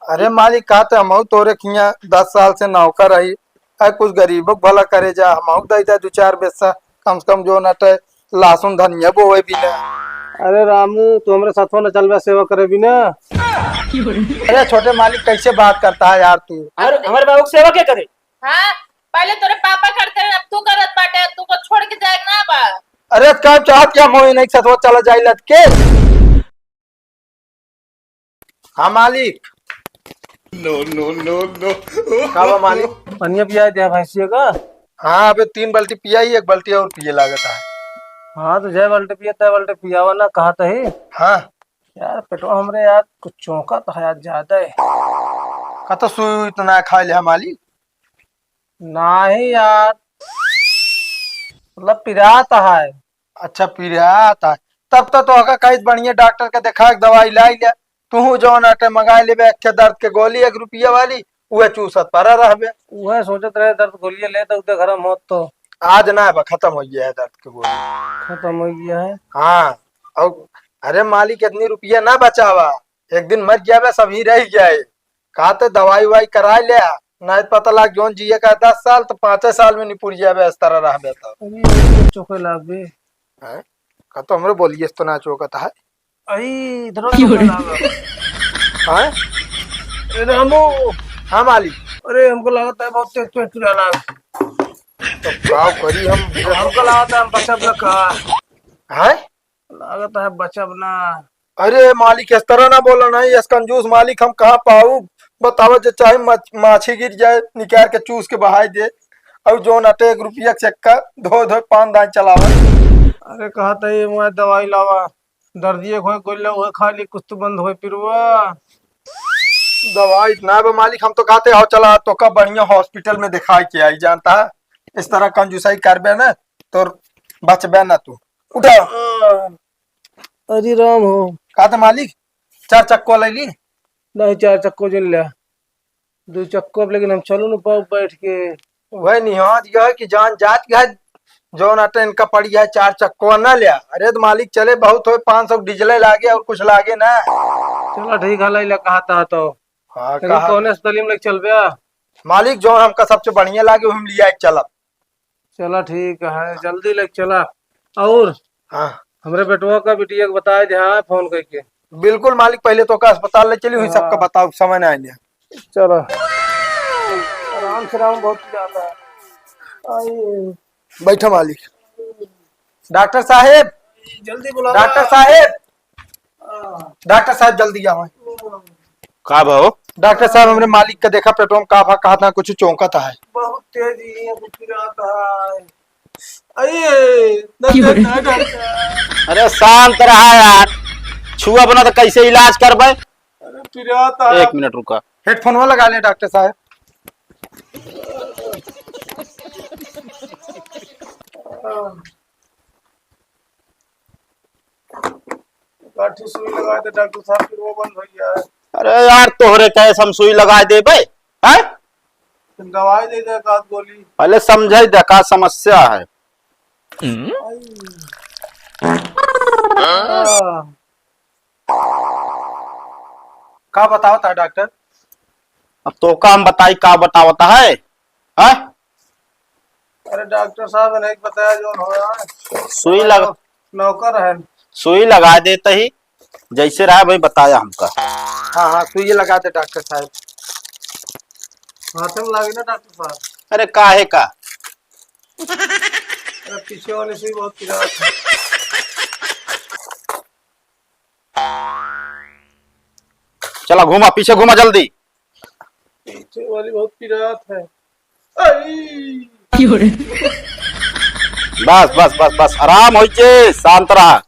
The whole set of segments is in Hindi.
अरे मालिक कहा था हम तोरे खिया 10 साल से नौकर रही। कुछ गरीबों को भला करे जा हम दे दे 2-4 पैसा कम से कम जो नटे लहसुन धनिया बोए भी ना। अरे रामू तू हमारे साथ न चल सेवा करे भी ना। अरे छोटे मालिक कैसे बात करता है यार तू। और हमारे बाबू की सेवा क्या करे। हाँ, पहले तोरे पापा करते हैं, अब तू करत बाटे, तू को छोड़ के जाएगा ना बा। अरे क्या चाहत क्या मोई नहीं सतवा चला जाए लट के। हाँ मालिक। No no no no. का मालिक। पनिया पिया दिया भैंसिया का। हाँ अबे 3 बाल्टी पिया ही 1 बाल्टी और पिए लागत है। हाँ तो जय बाल्टे पिया तय बाल्टे पियावा ना कहा था ही। हाँ यार पेटवा हमरे यार कुछ चौंका तो है यार ज्यादा है। का तो सुई इतना खा लिया मालिक। नहीं यार मतलब पिराता है। अच्छा पी रहा आता है तब तो अगर कहीं बढ़िया डॉक्टर के देखा के दवाई लाई लिया तू जो नाटे मंगा ले अच्छे दर्द के गोली 1 रुपया वाली वह चूसत पर रहबे। वह सोचत रहे दर्द गोलियां ले तो उधर घर मौत तो आज ना है खत्म हो गया है दर्द के गोली। खत्म हो गया है। हाँ और अरे मालिक इतनी रुपया ना बचावा एक दिन मर गया सभी रह जाए। कहा तो दवाई वाई करा लिया नहीं पता लग जोन जिये का 10 साल तो 5 साल में निपुर जाए इस तरह रहबे तो। अरे चोखे लाग बे। का तो हमरे बोलिए तो ना चौकत है। आई इधर चोखे लाग। हाँ अरे रामू। हाँ मालिक। अरे हमको लगता है बहुत तेज पेट चला लाग। तो क्या करी हमको लगता है हम बचब ना का। है लगता है बचब ना। अरे मालिक इस तरह ना बोला नहीं इस कंजूस मालिक हम कहाँ पाऊ बताओ जो चाहे माछी गिर जाए निकाल के चूस के बहाई दे और जो नटे 1 रुपया चक्का धो धो 5 दान चलावा। अरे कहा था ये मैं दवाई लावा दर्दिये खोए गोले हुए खाली कुछ तो बंद हुए पिरवा। दवाई इतना बे मालिक हम तो कहते हो चला तो का बढ़िया हॉस्पिटल में दिखाई के आई जानता है इस तरह कंजूसाई करबे ना तो बचबे ना तू उठा। अरे राम हो कहा था मालिक 4 चक्को ले ली। नहीं 4 चक्को जिन लिया 2 चक्को अब लेकिन हम चलो ना पाओ बैठ के। वह निहात यह है कि जान जात है जो नाटे इनका पड़ गया 4 चक्को ना लिया। अरे तो मालिक चले बहुत हो 500 डीजल लागे और कुछ लागे ना। चलो ठीक है ला कहा था तो। हाँ लेकिन कौन अस्पताल में चल गया मालिक जो हमका सबसे बढ़िया लागे हम लिया चला। चला ठीक है जल्दी लेके चला। और हाँ हमरे बेटुआ का बिटिया को बताए दे हाँ फोन करके। बिल्कुल मालिक पहले तो का अस्पताल ले चली हुई सबका बताओ समय ना आएंगे। चलो आराम से राम बहुत ज्यादा है। बैठो मालिक। डॉक्टर साहेब जल्दी बुला डॉक्टर साहेब डॉक्टर साहब जल्दी आओ। का भाव डॉक्टर साहब हमने मालिक का देखा पेट्रोल काफा कहा था कुछ चौंका था है। बहुत तेजी है। आइए अरे शांत रहा यार छुआ बना तो कैसे इलाज करबे। अरे पिराता 1 मिनट रुका हेडफोन वो लगा ले डॉक्टर साहब। काठी सुई लगाए थे डॉक्टर साहब फिर वो बंद हो गया है। अरे यार तोहरे कैसे हम सुई लगा दे भाई है दवाई दे दे का गोली। पहले समझे देखा समस्या है। का बताओ था डॉक्टर। अब तो का हम बताई का बतावता है हैं? अरे डॉक्टर साहब ने नहीं बताया जो हो रहा है। सुई लगा नौकर है। सुई लगा देते ही जैसे रहा भाई बताया हमका। हाँ हाँ सुई लगा दे डॉक्टर साहब। हाथ में लगी ना डॉक्टर साहब। अरे काहे का अरे पीछे वाली सुई बहुत पिरात है। चला घुमा पीछे घुमा जल्दी। पीछे वाली बहुत पिरात है। आई बस बस बस बस आराम हो शांत रहा।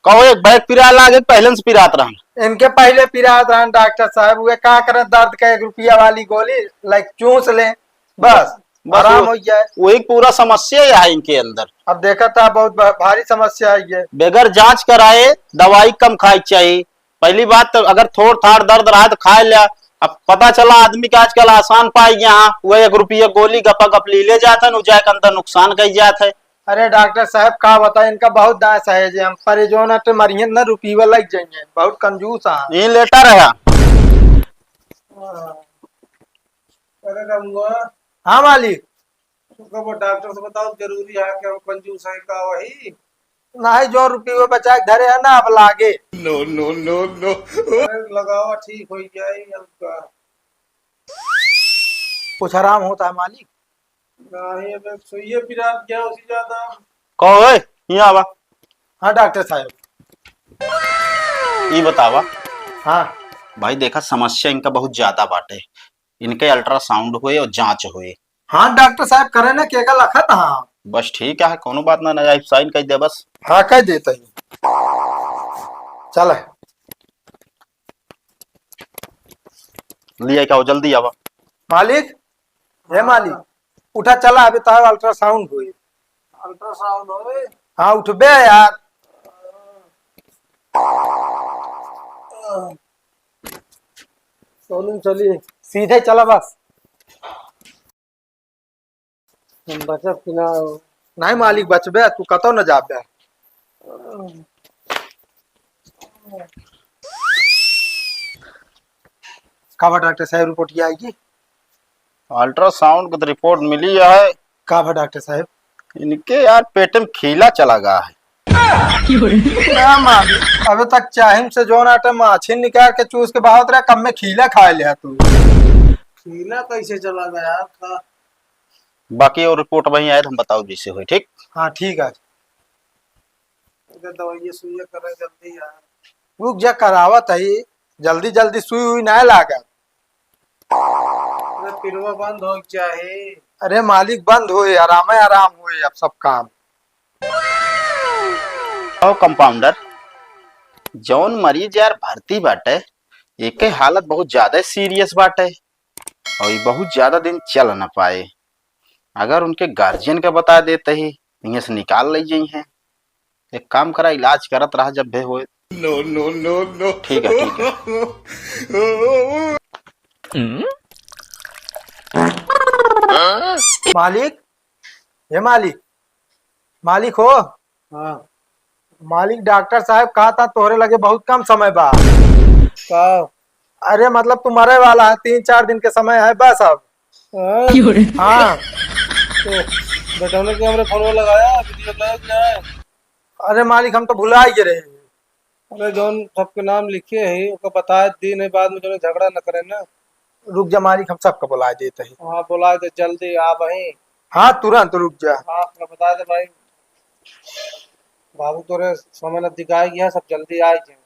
कहो एक बैग पिरा लागे पहले से पिरात रहा। इनके पहले पिरात रहा डॉक्टर साहब वे का करें दर्द का 1 रुपया वाली गोली लाइक चूस ले बस आराम हो जाए। वही पूरा समस्या है इनके अंदर। अब देखा था बहुत भारी समस्या है ये। बगैर जांच कराए दवाई कम खाई चाहिए। पहली बात तो अगर थोड़ थाड़ दर्द रहा तो खा लिया। अब पता चला आदमी का आजकल आसान पाई यहाँ वह 1 रुपया गोली गपा गप ले जाता है जाए के अंदर नुकसान कही जाता है। अरे डॉक्टर साहब का बताए इनका बहुत दास है जे हम पर जो ना तो मरिए न रुपीवा लग जाइए बहुत कंजूस आ ये लेटा रहा। अरे कहूँगा हाँ मालिक। तुमको वो डॉक्टर से बताओ जरूरी है कि हम कंजूस है का वही। नहीं जो रुपये बचा के धरे है ना अब लागे अरे लगाओ ठीक हो जाए आपका। कुछ आराम होता है मालिक। नहीं अब सुइए पिरा क्या उसी ज्यादा। कहो ओए, यहाँ आवा। हाँ डॉक्टर साहब। ये बतावा हाँ भाई, देखा समस्या इनका बहुत ज्यादा बाटे। इनके अल्ट्रासाउंड हुए और जांच हुए। हाँ डॉक्टर साहब करे ना केगा लखत हाँ। बस ठीक है, कोनो बात ना, ना साइन कर दे बस। हाँ कह देता ही। चल लिया क्या हो, जल्दी आवा। मालिक हे मालिक उठा चला अभी तो अल्ट्रासाउंड हुई। अल्ट्रासाउंड हो हाँ उठ बे यार। सोनू चलिए सीधे चला बस। बचत कि ना नहीं मालिक बचबे तू कतो न जाबे। का डॉक्टर साहब रिपोर्ट आएगी। अल्ट्रासाउंड की तो रिपोर्ट मिली है। का डॉक्टर साहब। इनके यार पेट में खीला चला गया है। ना मालिक अभी तक चाहिम से जो नाटे माछी निकाल के चूस के बहुत रहा कम में खीला खा लिया तू। खीला कैसे चला गया था। बाकी और रिपोर्ट वहीं आए तो हम बताओ जैसे हुई, ठीक। हाँ ठीक है। दवाई सुइया करे जल्दी यार। रुक जा करावत है जल्दी जल्दी सुई हुई ना लागत। अरे पिरवा बंद हो चाहे। अरे मालिक बंद हुए आराम हुए अब सब काम। और कंपाउंडर जौन मरीज यार भर्ती बाटे एक हालत बहुत ज्यादा सीरियस बाटे और ये बहुत ज्यादा दिन चल ना पाए। अगर उनके गार्जियन का बता देते ही यहाँ से निकाल ले जाई हैं। एक काम करा, इलाज करत रहा जब भी होए। नो नो नो नो ठीक है ठीक है। मालिक हे मालिक मालिक हो। हाँ मालिक डॉक्टर साहब कहा था तोहरे लगे बहुत कम समय बा। का अरे मतलब तुम्हारे वाला है 3-4 दिन के समय है बस अब। हाँ तो बेटा ने क्या हमरे फोन में लगाया वीडियो लाइव जाए। अरे मालिक हम तो भुला ही रहे। अरे जौन सबके नाम लिखे है उसको बता दिन है बाद में जो झगड़ा न करे ना। रुक जा मालिक हम सबको बुला देते हैं। हाँ बोला दे जल्दी आ भाई। हाँ तुरंत रुक जा। हाँ अपना बता दे भाई। बाबू तोरे समय न दिखाई गया सब जल्दी आ जाए।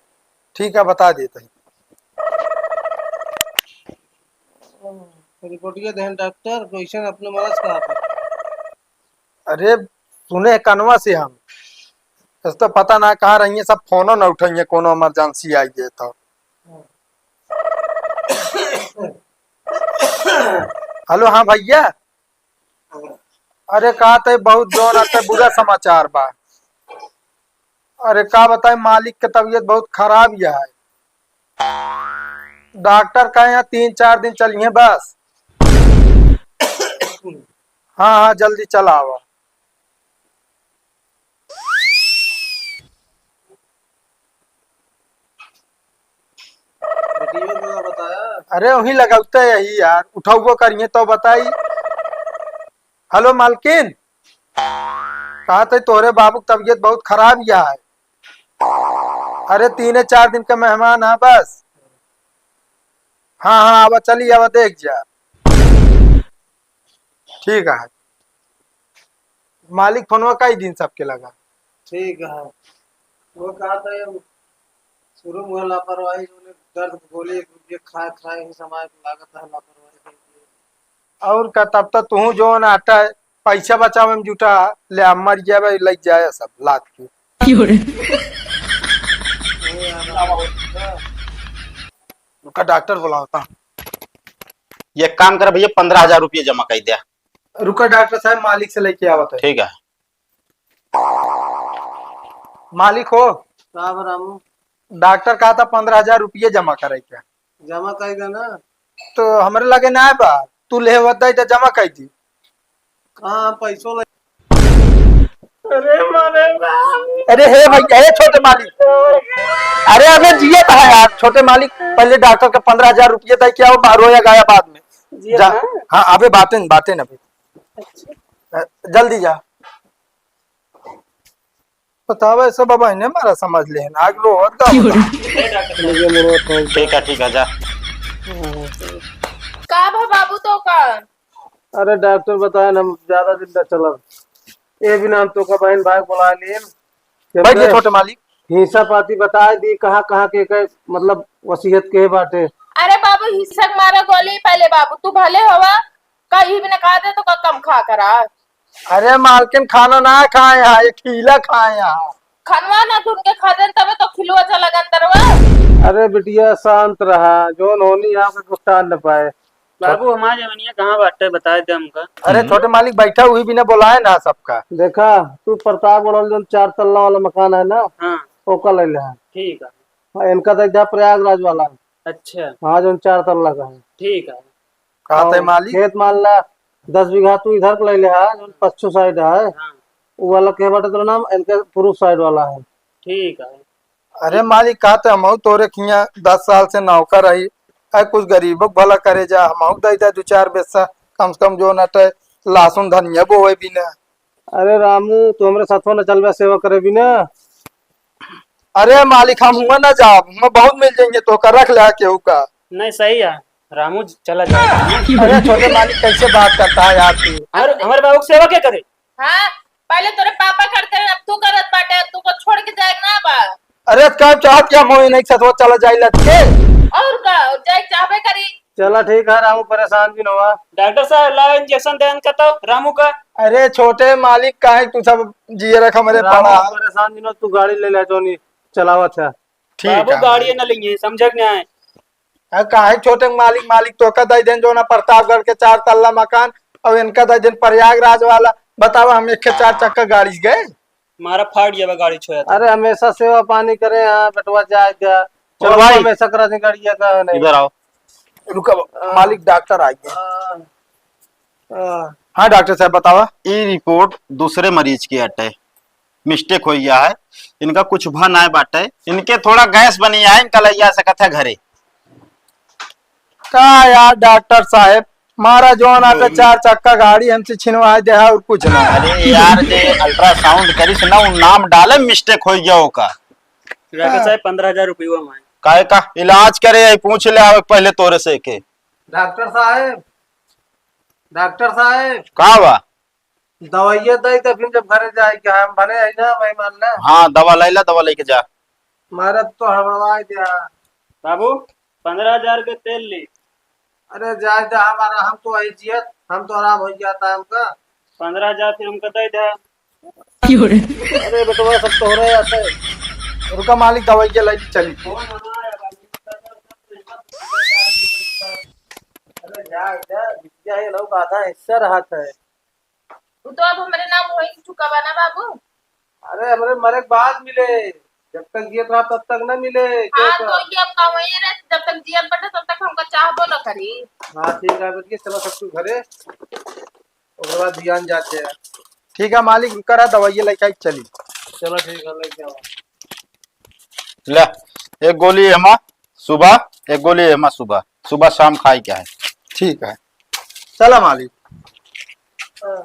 ठीक है बता देते हैं। रिपोर्टिया दें डॉक्टर क्वेश्चन अपने मरज का आप। अरे सुने कनवा से हम इस तो पता ना कहाँ रही सब फोनो न उठाइए कोनो इमरजेंसी आई है तो। हेलो हाँ भैया। अरे कहा थे बहुत जोर आते बुरा समाचार बा। अरे का बताए मालिक की तबीयत बहुत खराब है। डॉक्टर का यहाँ 3-4 दिन चलिए बस। हाँ हाँ जल्दी चला आओ। वीडियो में बताया। अरे वही लगाते यही यार उठाओ करिए तो बताई। हेलो मालकिन कहा थे तोरे बाबू की तबीयत बहुत खराब है। अरे 3-4 दिन का मेहमान है बस। हाँ हाँ अब चलिए अब देख जा। ठीक है मालिक फोनवा कई दिन सबके लगा। ठीक है वो कहा था ये शुरू में लापरवाही उन्हें दर्द गोली ये खाए खाए ही समय लागत है लापरवाही। और का तब तक तू जो ना आटा पैसा बचावे में जुटा ले मर जाए लग जाए सब लात की। का डॉक्टर बुलाता। ये काम कर भैया, 15,000 रुपये जमा कर दिया। रुका डॉक्टर साहब मालिक से लेके आवत है। ठीक है। मालिक हो राम राम। डॉक्टर कहा था 15,000 रुपये जमा करे क्या। जमा करेगा ना। तो हमारे लगे ना है बा तू ले तो जमा कर दी। हाँ पैसों अरे मारेगा। अरे हे भैया, हे छोटे मालिक, अरे अबे जिए तो है यार छोटे मालिक। पहले डॉक्टर का 15,000 रुपये था, क्या वो रोया गाया बाद में। जिया जा, ना? हाँ अबे बातें बातें ना जल्दी जा। बतावा ऐसा बाबा इन्हें मारा समझ ले आग लो और ठीक है जा। का भा बाबू तो का अरे डॉक्टर बताया ना ज्यादा दिन तक चला ये भी नाम तो का बहन भाई बुला लिए बैठिए छोटे मालिक। हिस्सा पाती बता दी कहाँ कहाँ के मतलब वसीयत के बाटे। अरे बाबू हिस्सक मारा गोली पहले बाबू तू भले हवा कहीं भी न खा दे तो का कम खा करा। अरे मालकिन खाना ना खाए यहाँ, ये खीला खाए यहाँ। खनवा ना ढूंढ के खा दे तबे तो खिलवा चला अंदरवा। अरे बिटिया शांत रहा जो होनी यहाँ पे गुस्सा न पाए। बाबू हमारे जवानिया कहाँ बाटे बता दे हमका। अरे छोटे मालिक बैठा हुई भी ना बुलाए ना सबका। देखा तू प्रताप बड़ल जो 4 तल्ला वाला मकान है ना हाँ ओका ले ले। ठीक है। हाँ, इनका तो इधर प्रयागराज वाला है। अच्छा हाँ जो 4 तल्ला का है। ठीक है। कहा थे और मालिक? खेत मान ला 10 बीघा तू इधर को ले ले है जो पश्चिम साइड है हाँ वो वाला के बाटे तो नाम इनके पूर्व साइड वाला है। ठीक है। अरे मालिक कहा थे हम तोरे खिया 10 साल से नौकर रही। अरे कुछ गरीबों को भला करे जा, हम दे दे 2-4 पैसा कम से कम जो नटे लहसुन धनिया बोए भी ना। अरे रामू तू हमरे साथों न चलबे सेवा करे भी ना। अरे मालिक हम हुआ ना जाब, हम बहुत मिल जाएंगे तो का रख ले केहू का। नहीं सही है रामू चला जाएगा। अरे छोटे मालिक कैसे बात करता है यार तू। और हमारे बाबू की सेवा क्या करे। हाँ पहले तोरे पापा करते हैं अब तू करत बाटे तू को छोड़ के जाएगा ना बा। अरे कब चाहत क्या मोई नहीं सतवा चला जाए लटके। और का जाए चाहबे करी। चला ठीक है रामू परेशान भी न हुआ। डॉक्टर साहब ला इंजेक्शन देन का तो रामू का। अरे छोटे मालिक काहे तू सब जिए रख हमारे रामू पड़ा। परेशान भी न तू गाड़ी ले ले जोनी चलावत है। ठीक बाबू है गाड़ी न लेंगे समझ नहीं आए। काहे छोटे मालिक मालिक तो का दई देन जो ना प्रतापगढ़ के 4 तल्ला मकान और इनका दई देन प्रयागराज वाला। बतावा हम एक 4 चक्का गाड़ी गए। मारा फाड़ जाएगा गाड़ी छोया था। अरे हमेशा सेवा पानी करे यहाँ बेटवा जाए क्या चलो भाई। हमेशा करा दी गाड़िया का नहीं। इधर आओ। रुका मालिक डॉक्टर आ गए। हाँ, हाँ डॉक्टर साहब बतावा। ये रिपोर्ट दूसरे मरीज की हटे मिस्टेक हो गया है। इनका कुछ भन आए बाटे इनके थोड़ा गैस बनी है इनका लैया सकत है घरे। का यार डॉक्टर साहब मारा जो आटा 4 चक्का गाड़ी हमसे छिनवा दे और कुछ ना। अरे यार जे अल्ट्रासाउंड करी ना वो नाम डाले मिस्टेक हो गया होगा। डॉक्टर साहब 15,000 रुपये हुआ हमारे। काहे का इलाज करे पूछ ले आवे पहले तोरे से के। डॉक्टर साहब का बा दवाइया दई तो फिर जब घरे जाए क्या हम भरे है ना भाई मान ले। हाँ दवा लैला दवा लेके जा। मारा तो हड़बड़ा दिया। बाबू 15,000 के तेल ली। अरे जाए दे हमारा हम तो आई जियत हम तो आराम हो जाता है हमका। 15,000 फिर हमको दे दे। अरे बेटवा सब तो हो रहा है ऐसे। रुका मालिक दवाई के लाई चली। अरे जाए दे बिटिया ये लोग आधा हिस्सा रहता है। तू तो अब हमारे नाम हो चुका बा ना बाबू। अरे हमारे मरे के बाद मिले जब तक जियत रहा तब तक न मिले। हाँ तो ये हम कहाँ वहीं रहे जब तक जियत बटे तब तक हमको चाहबो न करी। हाँ ठीक है बेटिया चलो सब कुछ घरे उसके बाद ध्यान जाते हैं। ठीक है मालिक रुका रहा दवाई लेके चली। चलो ठीक है लेके आओ। ले एक गोली हेमा सुबह एक गोली हेमा सुबह सुबह शाम खाई क्या है। ठीक है चला मालिक। हाँ।